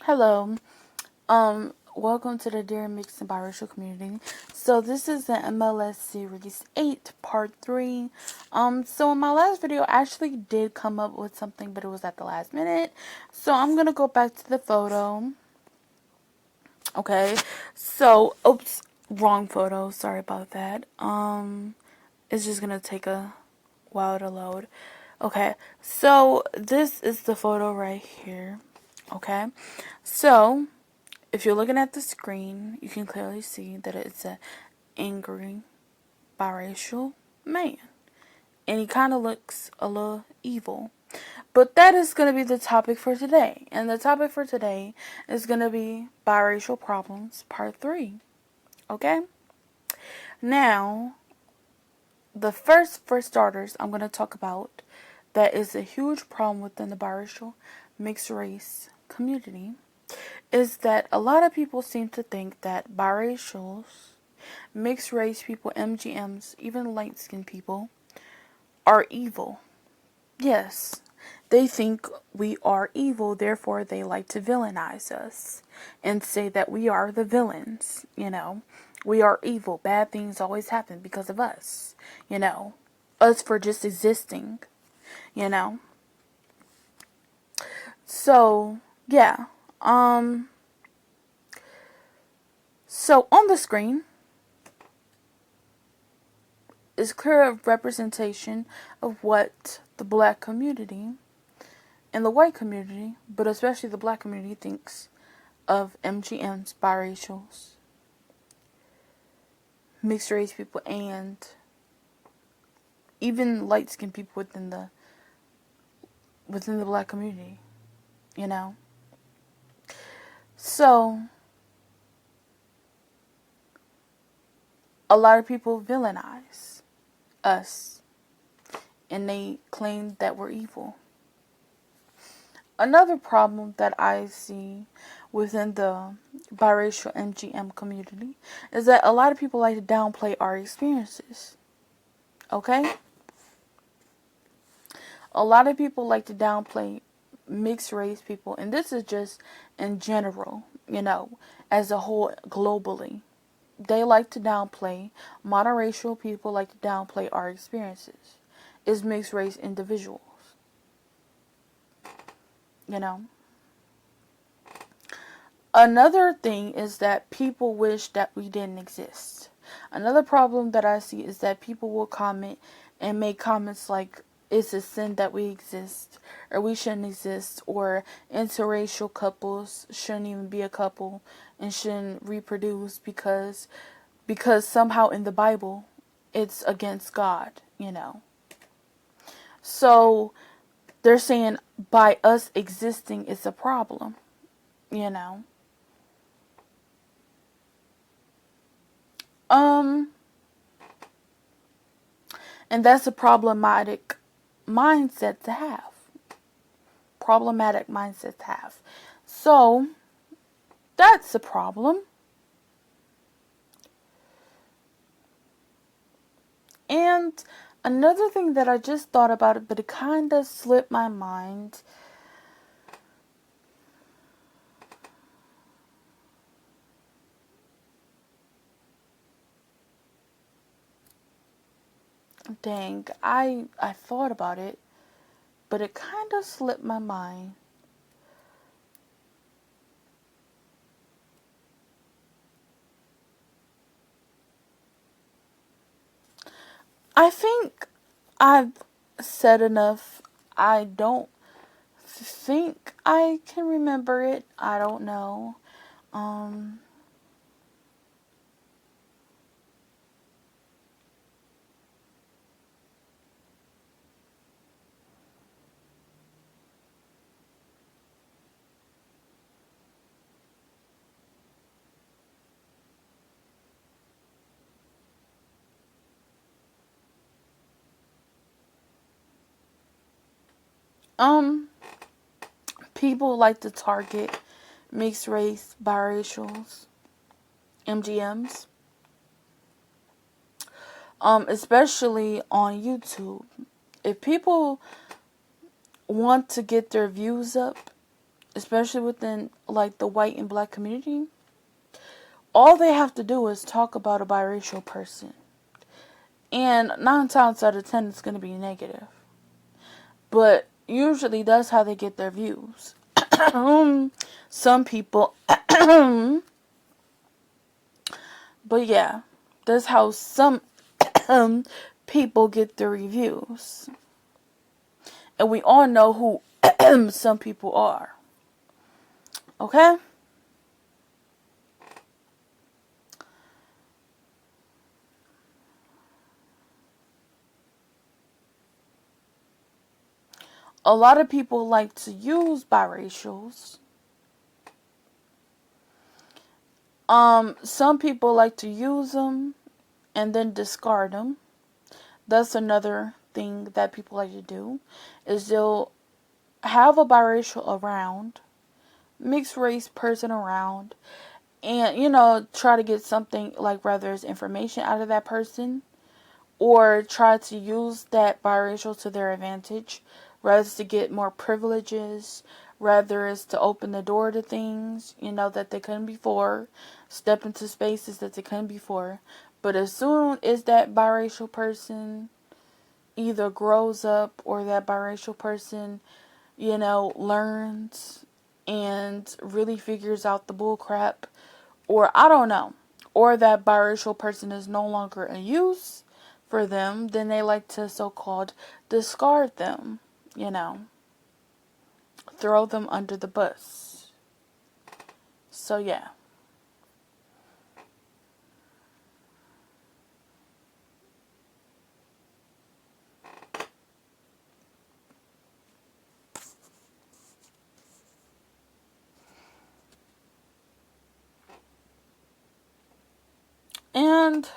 Hello. Welcome to the Dear Mixed and Biracial community. So this is the MLS Series 8, Part 3. So in my last video, I actually did come up with something, but it was at the last minute. So I'm gonna go back to the photo. Okay. So, oops, wrong photo. Sorry about that. It's just gonna take a while to load. Okay. So this is the photo right here. Okay. So if you're looking at the screen, you can clearly see that it's an angry biracial man. And he kind of looks a little evil. But that is going to be the topic for today. And the topic for today is going to be biracial problems, part 3. Okay? Now, the first, for starters, I'm going to talk about that is a huge problem within the biracial mixed race community is that a lot of people seem to think that biracials, mixed race people, MGMs, even light skinned people, are evil. Yes, they think we are evil, therefore they like to villainize us and say that we are the villains, you know. We are evil. Bad things always happen because of us, you know. Us for just existing, you know. So, yeah. So on the screen is clear representation of what the black community and the white community, but especially the black community, thinks of MGMs, biracials, mixed race people, and even light skinned people within the black community, you know. So a lot of people villainize us and they claim that we're evil. Another problem that I see within the biracial MGM community is that a lot of people like to downplay our experiences. Okay? A lot of people like to downplay mixed race people, and this is just in general, you know, as a whole globally. They like to downplay, monoracial people like to downplay our experiences as mixed race individuals, you know. Another thing is that people wish that we didn't exist. Another problem that I see is that people will comment and make comments like, it's a sin that we exist, or we shouldn't exist, or interracial couples shouldn't even be a couple and shouldn't reproduce because somehow in the Bible it's against God, you know. So they're saying by us existing it's a problem, you know. Um And that's a mindset to have. Problematic mindset to have. So, that's a problem. And another thing that I just thought about it, but it kind of slipped my mind. Dang, I thought about it, but it kind of slipped my mind. I think I've said enough. I don't think I can remember it. I don't know. Um, um, People like to target mixed race, biracials, MGMs, especially on YouTube. If people want to get their views up especially within like the white and black community, all they have to do is talk about a biracial person. And 9 times out of 10, it's going to be negative. But usually that's how they get their views. Some people, but yeah, that's how some people get their reviews. And we all know who some people are. Okay? A lot of people like to use biracials. Some people like to use them and then discard them. That's another thing that people like to do, is they'll have a biracial around, mixed race person around, and try to get something, like whether it's information out of that person, or try to use that biracial to their advantage, rather it's to get more privileges, rather it's to open the door to things, that they couldn't before, step into spaces that they couldn't before. But as soon as that biracial person either grows up, or that biracial person, learns and really figures out the bull crap, or I don't know, or that biracial person is no longer in use for them, then they like to so-called discard them, throw them under the bus. So yeah. And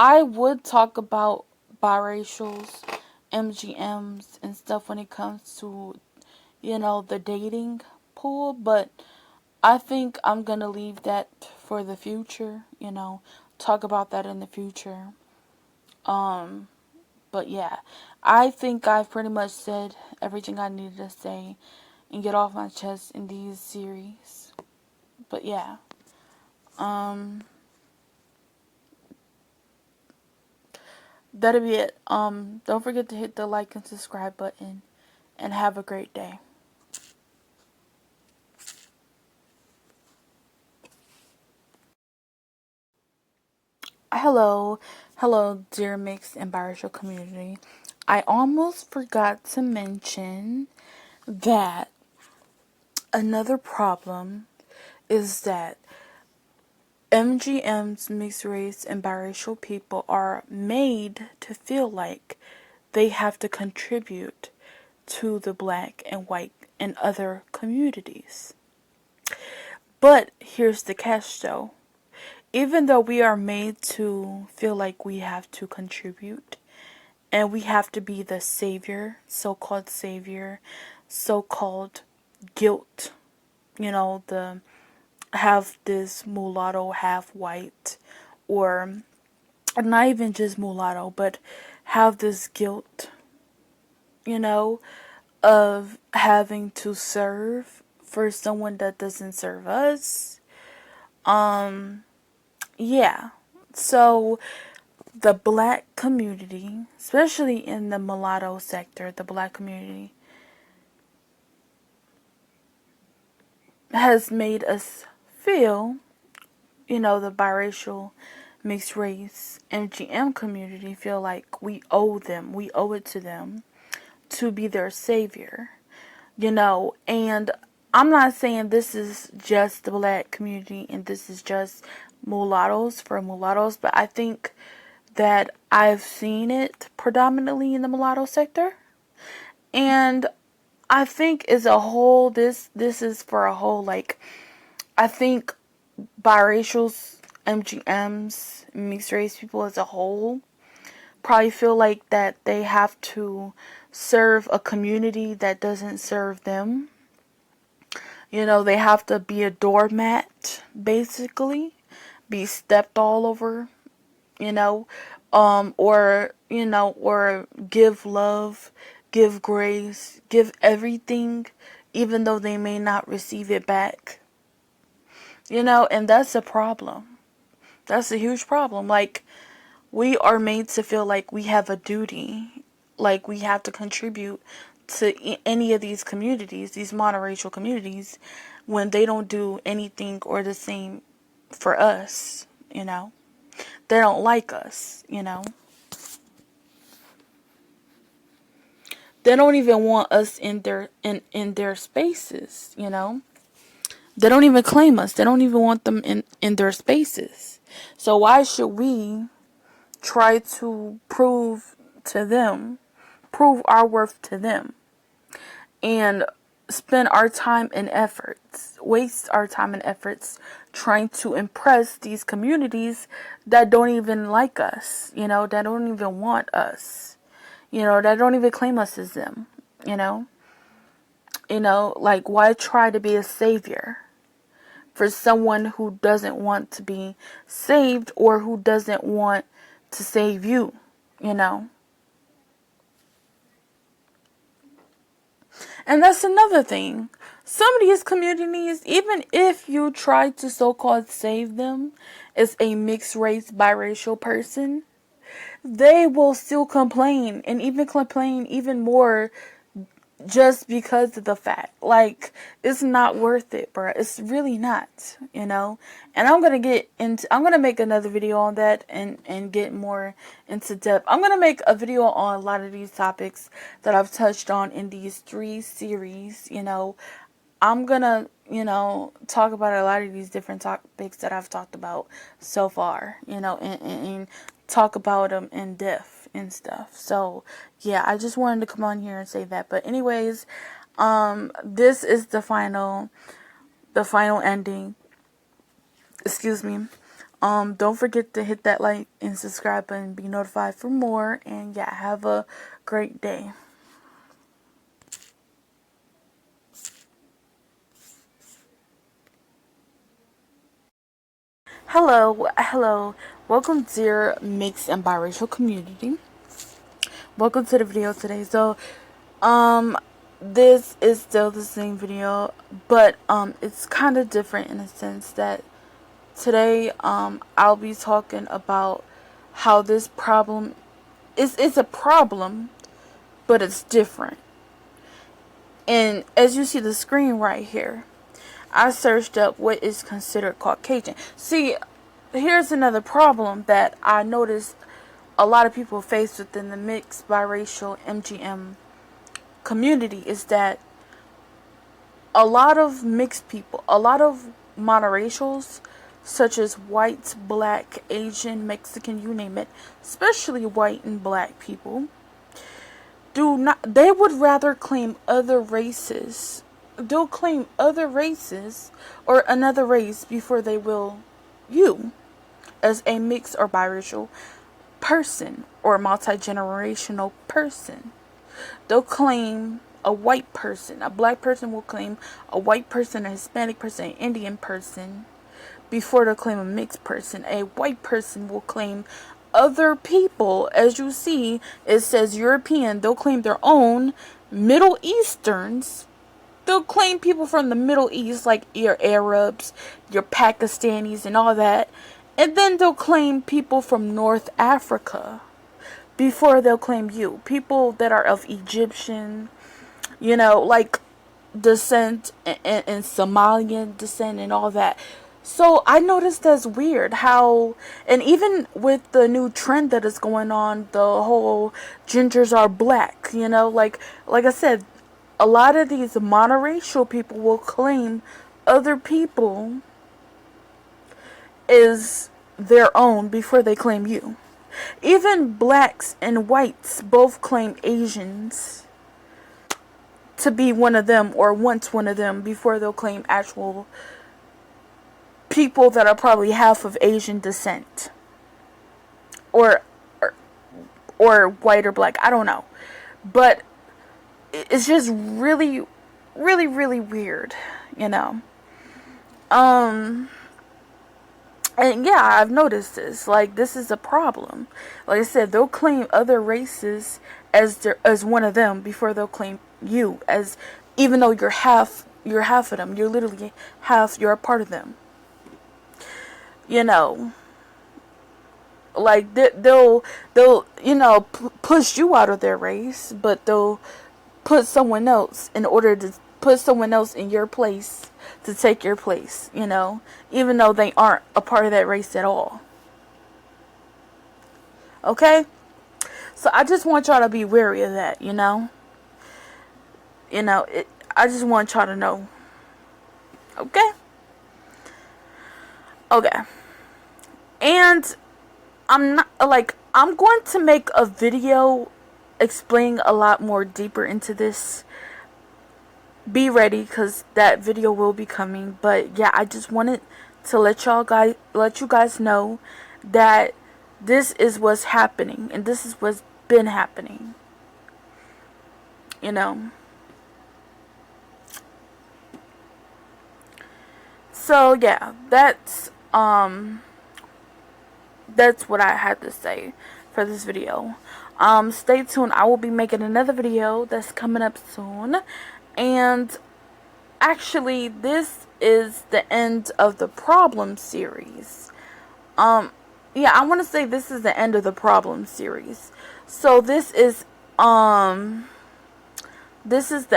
I would talk about biracials, MGMs, and stuff when it comes to, the dating pool, but I think I'm going to leave that for the future, talk about that in the future. But yeah, I think I've pretty much said everything I needed to say and get off my chest in these series. But yeah, that'll be it. Don't forget to hit the like and subscribe button, and have a great day. Hello, dear mixed and biracial community. I almost forgot to mention that another problem is that MGM's, mixed race and biracial people, are made to feel like they have to contribute to the black and white and other communities. But here's the catch though. Even though we are made to feel like we have to contribute and we have to be the savior, so-called guilt, the have this mulatto, half white, or not even just mulatto, but have this guilt, of having to serve for someone that doesn't serve us. Yeah. So the black community, especially in the mulatto sector, the black community has made us feel, the biracial, mixed race, MGM community feel like we owe it to them to be their savior, and I'm not saying this is just the black community and this is just mulattoes for mulattoes, but I think that I've seen it predominantly in the mulatto sector. And I think as a whole, this is for a whole, like, I think biracials, MGMs, mixed race people as a whole probably feel like that they have to serve a community that doesn't serve them. You know, they have to be a doormat, basically, be stepped all over, you know, or give love, give grace, give everything, even though they may not receive it back. You know, and that's a problem. That's a huge problem. Like, we are made to feel like we have a duty, like we have to contribute to any of these communities, these monoracial communities, when they don't do anything or the same for us, you know. They don't like us, you know. They don't even want us in their spaces, you know. They don't even claim us. They don't even want them in their spaces. So why should we try to prove our worth to them, and spend our time and efforts, waste our time and efforts trying to impress these communities that don't even like us, you know, that don't even want us, you know, that don't even claim us as them, you know? You know, like, why try to be a savior for someone who doesn't want to be saved, or who doesn't want to save you, you know? And that's another thing. Some of these communities, even if you try to so-called save them as a mixed race, biracial person, they will still complain, and even complain even more, just because of the fact, like, it's not worth it, bro. It's really not, you know. And I'm gonna make another video on that, and get more into depth. I'm gonna make a video on a lot of these topics that I've touched on in these 3 series, you know. I'm gonna, you know, talk about a lot of these different topics that I've talked about so far, you know, and talk about them in depth and stuff. So yeah, I just wanted to come on here and say that. But anyways, this is the final ending. Excuse me. Don't forget to hit that like and subscribe button, be notified for more, and yeah, have a great day. Hello, welcome dear mixed and biracial community. Welcome to the video today. So, this is still the same video, but it's kind of different in a sense that today I'll be talking about how this problem is a problem, but it's different. And as you see the screen right here, I searched up what is considered Caucasian. See, here's another problem that I noticed a lot of people face within the mixed biracial MGM community, is that a lot of mixed people, a lot of monoracials, such as white, black, Asian, Mexican, you name it, especially white and black people, they would rather claim other races. They'll claim other races or another race before they will you as a mixed or biracial person or multi-generational person. They'll claim a white person. A black person will claim a white person, a Hispanic person, an Indian person before they'll claim a mixed person. A white person will claim other people. As you see, it says European. They'll claim their own. Middle Easterns, they'll claim people from the Middle East, like your Arabs, your Pakistanis, and all that. And then they'll claim people from North Africa before they'll claim you. People that are of Egyptian, you know, like descent, and Somalian descent and all that. So I noticed that's weird how, and even with the new trend that is going on, the whole gingers are black, you know, like I said, a lot of these monoracial people will claim other people as their own before they claim you. Even blacks and whites both claim Asians to be one of them or want one of them before they'll claim actual people that are probably half of Asian descent. Or or white or black. I don't know. But it's just really, really, really weird, you know. And yeah, I've noticed this. Like, this is a problem. Like I said, they'll claim other races as one of them before they'll claim you as, even though you're half of them. You're literally half. You're a part of them. You know, like they'll push you out of their race, but they'll put someone else in order to put someone else in your place to take your place, you know, even though they aren't a part of that race at all. Okay? So I just want y'all to be wary of that, you know? I just want y'all to know. Okay? Okay. And I'm going to make a video explaining a lot more deeper into this. Be ready, because that video will be coming. But yeah, I just wanted to let you guys know that this is what's happening, and this is what's been happening. You know. So yeah, that's what I had to say for this video. Stay tuned. I will be making another video that's coming up soon. And actually, this is the end of the problem series. Yeah, I want to say this is the end of the problem series. So this is the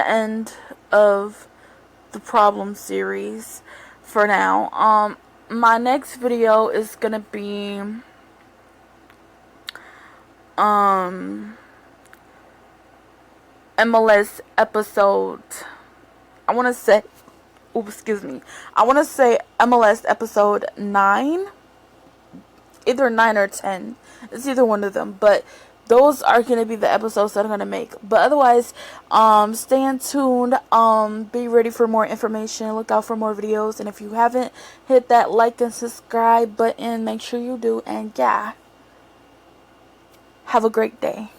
end of the problem series for now. My next video is gonna be MLS episode, I want to say MLS episode 9, either 9 or 10, it's either one of them, but those are going to be the episodes that I'm going to make. But otherwise, stay tuned, be ready for more information, look out for more videos, and if you haven't hit that like and subscribe button, make sure you do, and yeah, have a great day.